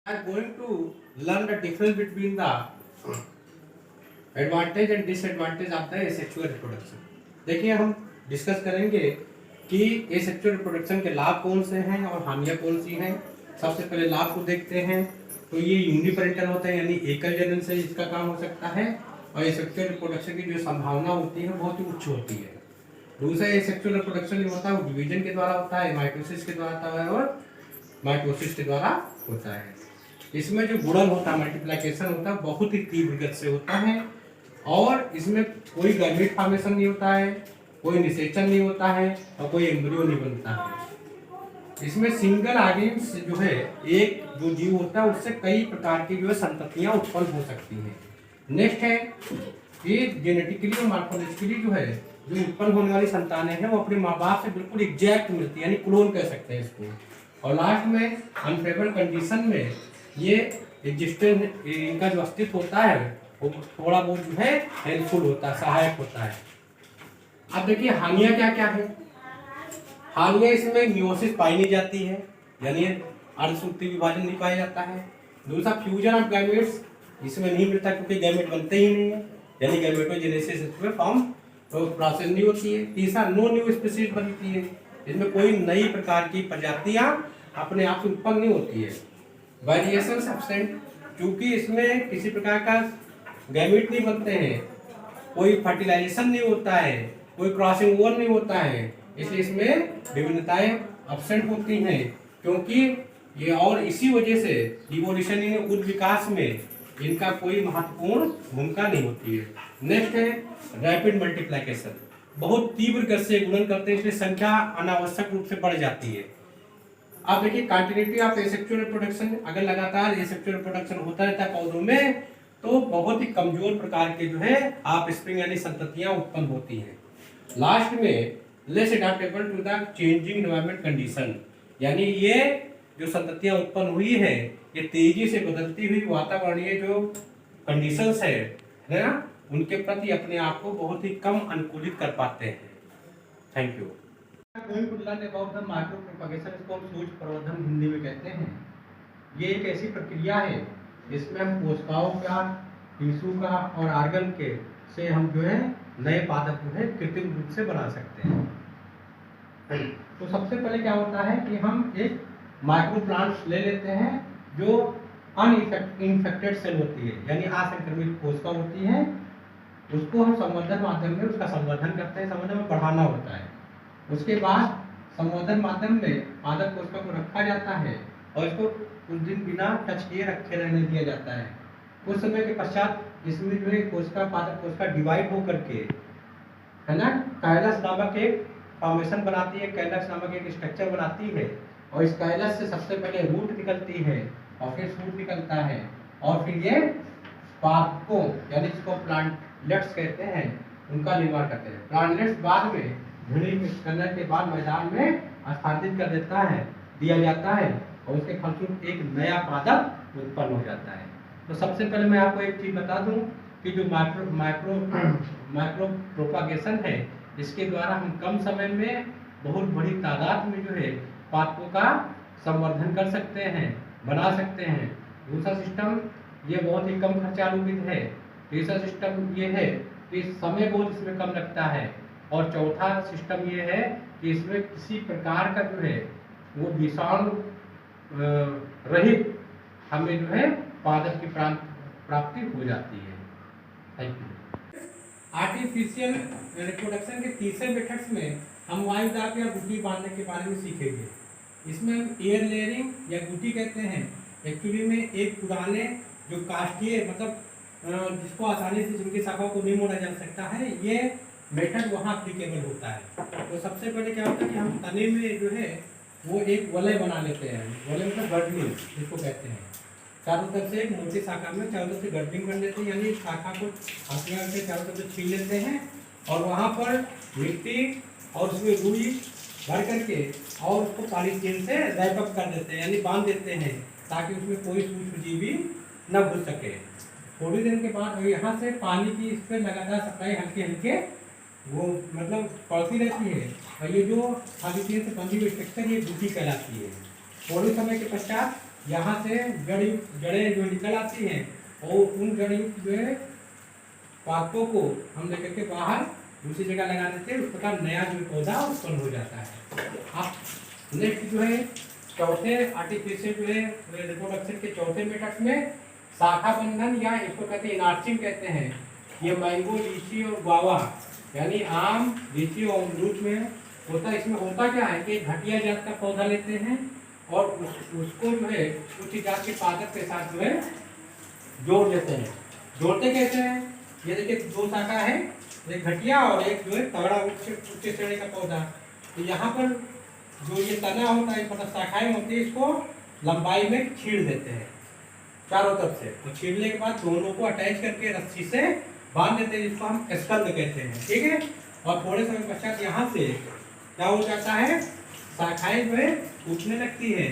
are going to learn the difference between the advantage and disadvantage of the asexual reproduction. देखिए हम discuss करेंगे कि asexual reproduction के लाभ कौन से हैं और हानियां कौन सी हैं। सबसे पहले लाभ को देखते हैं। तो ये यूनिपेरेंटल होता है, यानी एकल जनन से इसका काम हो सकता है और एसेक्सुअल रिप्रोडक्शन की जो संभावना होती है बहुत ही उच्च होती है। दूसरा एसेक्सुअल रिप्रोडक्शन जो होता है वो डिवीजन के द्वारा होता है, माइटोसिस के द्वारा होता है और माइटोसिस के द्वारा होता है। इसमें जो गुणन होता है, मल्टीप्लिकेशन होता है, बहुत ही तीव्र गति से होता है और इसमें कोई गैमेट फॉर्मेशन नहीं होता है, कोई निषेचन नहीं होता है और कोई एम्ब्रियो नहीं बनता है। इसमें सिंगल ऑर्गेन्स जो है, एक जो जीव होता है उससे कई प्रकार की जो है संततियां उत्पन्न हो सकती हैं। नेक्स्ट है कि जेनेटिकली और मॉर्फोलॉजिकली जो है जो उत्पन्न होने वाली संतानें हैं वो अपने माँ बाप से बिल्कुल एग्जैक्ट मिलती है, यानी क्लोन कह सकते हैं इसको। और लास्ट में अनफेवरेबल कंडीशन में ये एग्जिस्टेंस इनका जो अस्तित्व होता है वो थोड़ा बहुत जो है हेल्पफुल होता है, सहायक होता है। अब देखिए हानियां क्या क्या है। हानियां इसमें मियोसिस पाई नहीं जाती है, यानी अर्धसूत्री विभाजन नहीं पाया जाता है। दूसरा फ्यूजन ऑफ गैमेट्स इसमें नहीं मिलता क्योंकि गैमेट बनते ही नहीं है, यानी गैमेटोजेनेसिस इसमें फॉर्म तो प्रोसेस नहीं होती है। तीसरा नो न्यू स्पीशीज बनती है, इसमें कोई नई प्रकार की प्रजातियां अपने आप से उत्पन्न नहीं होती है। वेरिएशन एब्सेंट, क्योंकि इसमें किसी प्रकार का गैमेट नहीं बनते हैं, कोई फर्टिलाइजेशन नहीं होता है, कोई क्रॉसिंग ओवर नहीं होता है, इसलिए इसमें विभिन्नताएं एब्सेंट होती हैं। क्योंकि ये और इसी वजह से इवोल्यूशन उद विकास में इनका कोई महत्वपूर्ण भूमिका नहीं होती है। नेक्स्ट है रैपिड मल्टीप्लिकेशन, बहुत तीव्र गति से गुणन करते हैं, इसलिए संख्या अनावश्यक रूप से बढ़ जाती है। अब देखिए कंटिन्यूटी ऑफ एसेक्सुअल रिप्रोडक्शन, अगर लगातार एसेक्सुअल रिप्रोडक्शन होता रहता है पौधों में तो बहुत ही कमजोर प्रकार के जो है ऑफस्प्रिंग यानी संततियां उत्पन्न होती हैं। लास्ट में less adaptable to the changing environment condition, यानी ये जो संततियां उत्पन्न हुई है ये तेजी से बदलती हुई वातावरणीय जो कंडीशंस है ना, उनके प्रति अपने आप को बहुत ही कम अनुकूलित कर पाते हैं। Thank you. Going to learn about the micropropagation, इसको हम सूक्ष्म प्रवर्धन हिंदी में कहते हैं। ये एक ऐसी प्रक्रिया है जिसमें हम कोशिकाओं का, टिश्यू का और ऑर्गन के से हम जो है नए पादप जो है कृत्रिम रूप से बना सकते हैं। तो सबसे पहले क्या होता है कि हम एक माइक्रो प्लांट्स ले लेते हैं जो अनइन्फेक्टेड सेल होती है, यानी असंक्रमित कोशिका होती है, उसको हम संवर्धन माध्यम में उसका संवर्धन करते हैं, संवर्धन में बढ़ाना होता है। उसके बाद संवर्धन माध्यम में पादप कोशिका को रखा जाता है और इसको कुछ दिन बिना टच किए रखे रहने दिया जाता है। कुछ समय के पश्चात इसमें जो है कोशिका, पादप कोशिका डिवाइड होकर के है ना काइलस नामक एक फॉर्मेशन बनाती है, कैलस नामक एक स्ट्रक्चर बनाती है और इस कैलस से सबसे पहले रूट निकलती है और फिर शूट निकलता है और फिर ये पादपों यानी जिसको प्लांटलेट्स कहते हैं उनका निर्माण करते हैं। प्लांटलेट्स बाद में झुंडी मिक्स करने के बाद मैदान में स्थानांतरित कर देता है, दिया जाता है और उसके फलस्वरूप एक नया पादप उत्पन्न हो जाता है। तो सबसे पहले मैं आपको एक चीज बता दूं कि जो माइक्रो प्रोपागेशन है इसके द्वारा हम कम समय में बहुत बड़ी तादाद में जो है पादपों का संवर्धन कर सकते हैं, बना सकते हैं। दूसरा सिस्टम ये बहुत ही कम खर्चालु विधि है। तीसरा सिस्टम ये है कि समय बहुत इसमें कम लगता है और चौथा सिस्टम ये है कि इसमें किसी प्रकार का जो है वो विषाणु रहित हमें जो है पादप की प्राप्ति हो जाती है। Thank you. आर्टिफिशियल रिप्रोडक्शन के तीसरे मेथड्स में हम वायुदाब या गुटी बांधने के बारे में सीखेंगे। इसमें हम एयर लेयरिंग या गुटी कहते हैं। एक्चुअली में एक पुराने जो काष्ठीय मतलब जिसको आसानी से जिनकी शाखाओं को नहीं मोड़ा जा सकता है, ये मेथड वहाँ एप्लीकेबल होता है। तो सबसे पहले क्या होता है कि हम तने में जो है वो एक वलय बना लेते हैं। वलय मतलब गर्डनिंग जिसको कहते हैं। चारों तरफ से एक मोटी शाखा में चारों तरफ से गर्डनिंग कर लेते हैं, यानी शाखा को हथियार से चारों तरफ से छीन लेते हैं और वहाँ पर मिट्टी और उसमें रुई भर करके और उसको पॉलीथीन से रैप अप कर देते हैं, यानी बांध देते हैं ताकि उसमें कोई सूक्ष्म जीवी न घुस सके। थोड़ी देर के बाद यहाँ से पानी की इस पर लगातार सप्लाई हल्के हल्के वो मतलब पड़ती रहती है और ये जो पॉलीथीन से बंधी हुई स्ट्रक्चर ये गुटी कहलाती है। थोड़े समय के पश्चात यहाँ से जड़ें जो निकल आती हैं और उन जड़ी जो है पातों को हम लेकर के बाहर दूसरी जगह लगा देते हैं। उस प्रकार नया जो पौधा उत्पन्न हो जाता है। अब नेक्स्ट जो है चौथे आर्टिफिशियल जो है रिप्रोडक्शन के चौथे मेथड में शाखा बंधन या इसको कहते हैं इनार्चिंग कहते हैं। ये मैंगो, लीची और गुआवा यानी आम, लीची और अमरूद में होता है। इसमें होता क्या है कि घटिया जात का पौधा लेते हैं और उसको जो है उच्च जात के पादप के साथ जो है जोड़ देते हैं। जोड़ते कैसे हैं? ये देखिए दो शाखा है, एक घटिया और एक जो है तगड़ा उच्च श्रेणी का पौधा। तो यहाँ पर जो ये तना होता है मतलब शाखाएं होती है, इसको लंबाई में छीड़ देते हैं चारों तरफ से। तो छीड़ने के बाद दोनों को अटैच करके रस्सी से बांध देते हैं, जिसको हम स्कंद कहते हैं। ठीक है। और थोड़े समय पश्चात यहाँ से क्या हो जाता है, शाखाएं जो है उठने लगती है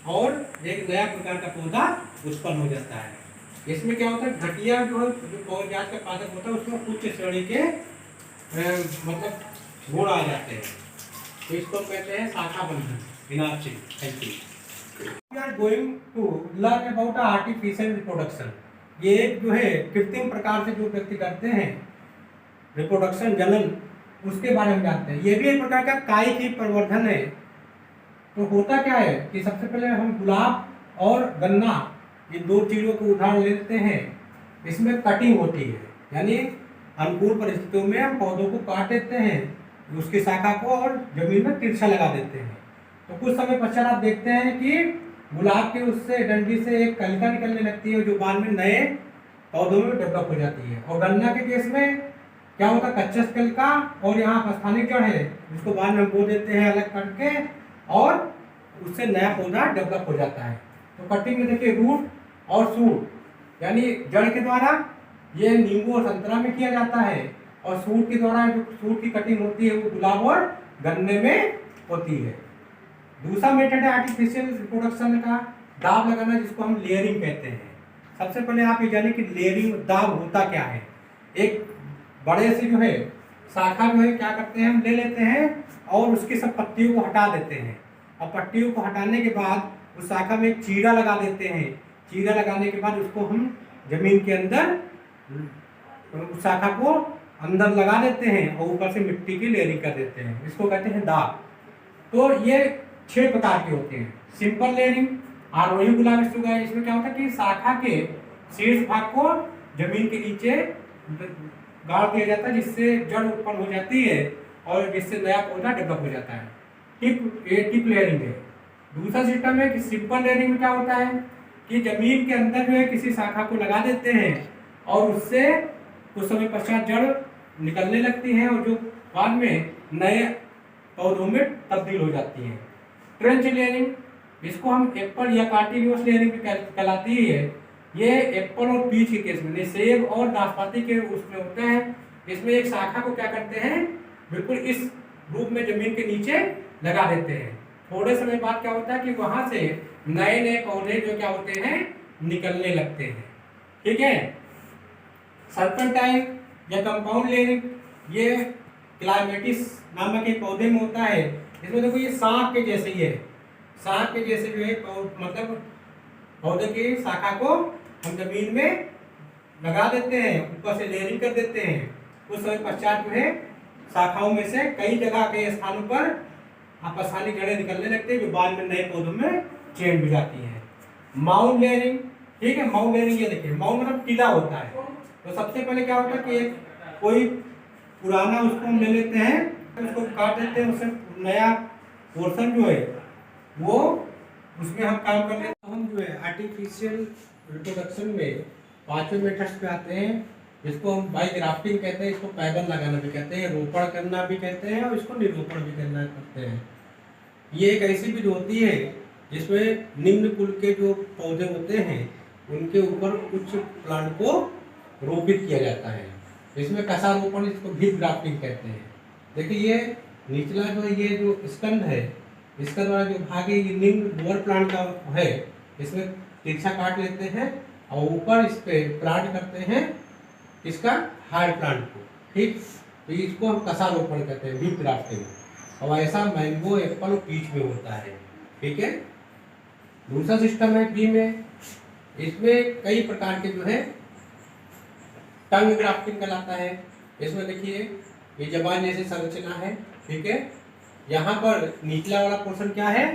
और एक नया प्रकार का पौधा उत्पन्न हो जाता है। इसमें क्या होता है, घटिया जो पौधजात का पादप होता है उसमें उच्च श्रेणी के मतलब गुण आ जाते हैं। तो इसको कहते हैं शाखा बंधन, इनार्चिंग। Thank you. We are going to learn about artificial reproduction। ये जो है कृत्रिम प्रकार से जो व्यक्ति करते हैं रिप्रोडक्शन, जनन, उसके बारे में जानते हैं। ये भी एक प्रकार का कायिक ही प्रवर्धन है। तो होता क्या है कि सबसे पहले हम गुलाब और गन्ना इन दो चीज़ों को उदाहरण लेते हैं। इसमें कटिंग होती है, यानी अनुकूल परिस्थितियों में हम पौधों को काट देते हैं, उसकी शाखा को, और जमीन में तिरछा लगा देते हैं। तो कुछ समय पश्चात आप देखते हैं कि गुलाब के उससे डंडी से एक कलिका निकलने लगती है जो बाद में नए पौधों में डेवलप हो जाती है। और गन्ना के केस में क्या होता है, कच्चा कलिका और यहाँ स्थानिक जड़ है जिसको बाद में बो देते हैं अलग करके, और उससे नया पौधा डेवलप हो जाता है। तो कटिंग में देखिए रूट और सूट, यानी जड़ के द्वारा ये नींबू और संतरा में किया जाता है, और सूट के द्वारा जो सूट की कटिंग होती है वो गुलाब और गन्ने में होती है। दूसरा मेथड है आर्टिफिशियल रिप्रोडक्शन का दाब लगाना, जिसको हम लेयरिंग कहते हैं। सबसे पहले आप ये जाने कि लेयरिंग दाब होता क्या है। एक बड़े से जो है शाखा जो है क्या करते हैं, हम ले लेते हैं और उसकी सब पत्तियों को हटा देते हैं, और पत्तियों को हटाने के बाद उस शाखा में एक चीरा लगा देते हैं। चीरा लगाने के बाद उसको हम जमीन के अंदर उस शाखा को अंदर लगा देते हैं और ऊपर से मिट्टी की लेयरिंग कर देते हैं। इसको कहते हैं दाब। तो ये 6 प्रकार के होते हैं। सिंपल लेयरिंग, आरोही गुलाब शुगर, इसमें क्या होता है कि शाखा के शीर्ष भाग को जमीन के नीचे गाड़ दिया जाता है, जिससे जड़ उत्पन्न हो जाती है और जिससे नया पौधा डेवलप हो जाता है। टिप लेयरिंग है। दूसरा सिस्टम है कि सिंपल लेयरिंग में क्या होता है कि जमीन के अंदर जो है किसी शाखा को लगा देते हैं और उससे कुछ समय पश्चात जड़ निकलने लगती है और जो बाद में नए पौधों में तब्दील हो जाती है। ट्रेंच लेयरिंग, इसको हम एप्पल या कार्टिन्यूस लेयरिंग कहलाती है। ये एप्पल और पीच के केस में, सेब और नाशपाती के उसमें होता है। इसमें एक शाखा को क्या करते हैं, बिल्कुल इस रूप में जमीन के नीचे लगा देते हैं। थोड़े समय बाद क्या होता है कि वहां से नए नए पौधे जो क्या होते हैं, निकलने लगते हैं। ठीक है। सर्पेंटाइन या कंपाउंड लेयरिंग, ये क्लाइमेटिस नामक एक पौधे में होता है। इसमें देखो ये सांप के जैसे ही है, सांप के जैसे जो है मतलब पौधे की शाखा को हम जमीन में लगा देते हैं, ऊपर से लेयरिंग कर देते हैं। कुछ समय पश्चात जो है शाखाओं में से कई जगह के स्थानों पर आपसानी जड़ें निकलने लगती है जो बाद में नए पौधों में चेंज हो जाती है। माउंट लेयरिंग, ठीक है। माउंट लेयरिंग, ये देखिए माउंट मतलब टीला होता है। तो सबसे पहले क्या होता है कि कोई पुराना उसको हम ले लेते हैं, उसको काट देते हैं, उससे नया पोर्शन जो है वो उसमें हम काम कर लेते हैं। हम जो है आर्टिफिशियल रिप्रोडक्शन में 5वें मेथड्स पे आते हैं, जिसको हम बाई ग्राफ्टिंग कहते हैं। इसको पैबल लगाना भी कहते हैं, रोपण करना भी कहते हैं, और इसको निरूपण भी करना कहते हैं। ये एक ऐसी विधि होती है जिसमें निम्न कुल के जो पौधे होते हैं उनके ऊपर कुछ प्लांट को रोपित किया जाता है। इसमें कसा रोपण, इसको भी ग्राफ्टिंग कहते हैं। देखिए ये निचला जो ये जो स्कंद है, इसका द्वारा जो भाग है ये निम्न लोअर प्लांट का है, इसमें तिरछा काट लेते हैं और ऊपर इस पे प्लांट करते हैं इसका हायर प्लांट को। ठीक, तो इसको हम कसा रोपण कहते हैं, भी ग्राफ्टिंग। और ऐसा मैंगो, एप्पल और पीच में होता है। ठीक है। दूसरा सिस्टम है बी में, इसमें कई प्रकार के जो है टंग ग्राफ्टिंग कहलाता है। इसमें देखिए ये जबान जैसी संरचना है, ठीक है। यहाँ पर निचला वाला पोर्शन क्या है,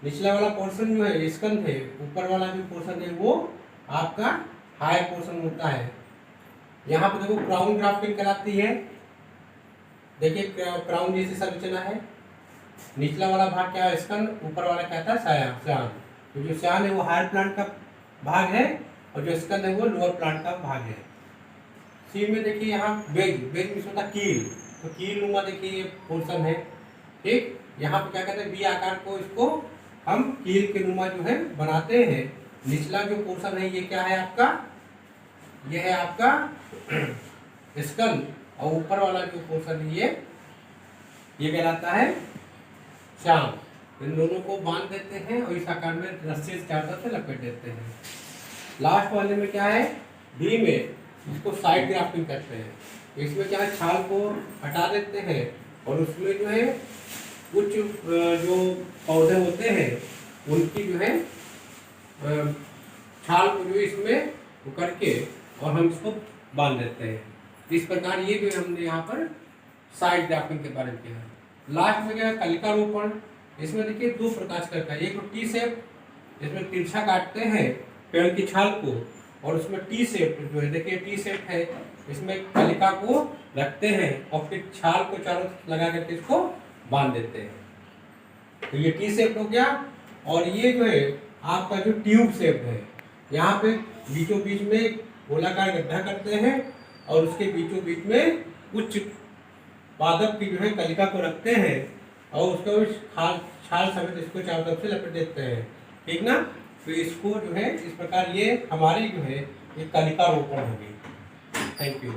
निचला वाला पोर्शन जो है स्कंध है, ऊपर वाला जो पोर्शन है वो आपका हायर पोर्शन होता है। यहाँ पर देखो क्राउन ग्राफ्टिंग कहलाती है। देखिए क्राउन जैसी संरचना है, निचला वाला भाग क्या है स्कंध, ऊपर वाला क्या था श्यान। तो जो श्यान है वो हायर प्लांट का भाग है और जो स्कंध है वो लोअर प्लांट का भाग है। सी में देखिए यहाँ बेज में होता कील, तो कील नुमा देखिए ये पोर्शन है, ठीक। यहाँ पे क्या कहते हैं बी आकार को, इसको हम कील के नुमा जो है बनाते हैं। निचला जो पोर्शन है ये क्या है आपका, ये है आपका स्कंध, और ऊपर वाला जो पोर्शन है ये कहलाता है श्याम। इन दोनों को बांध देते हैं और इस आकार में रस्सी से चारों तरफ से लपेट देते हैं। लास्ट वाले में क्या है डी में, इसको साइड ग्राफ्टिंग करते हैं। इसमें क्या है छाल को हटा देते हैं और उसमें जो है कुछ जो पौधे होते हैं उनकी जो है छाल को जो इसमें करके और हम इसको बांध देते हैं। इस प्रकार ये जो हमने यहाँ पर साइड ग्राफ्टिंग के बारे में किया है। लास्ट में क्या है कलिका रोपण। इसमें देखिए दो प्रकार का, एक तो टी शेप, इसमें तिरछा काटते हैं पेड़ की छाल को, और उसमें टी शेप जो है देखिए टी शेप है, इसमें कलिका को रखते हैं और फिर छाल को चारों लगा करके इसको बांध देते हैं। तो ये टी शेप हो गया। और ये जो है आपका जो ट्यूब शेप है, यहाँ पे बीचों बीच में गोलाकार गड्ढा करते हैं और उसके बीचों बीच में उच्च पादप की जो है कलिका को रखते हैं और उसको छाल समेत इसको चारों तरफ से लपेट देते हैं, ठीक ना। तो इसको जो है इस प्रकार ये हमारी जो है एक कलिका रोपण होगी। Thank you.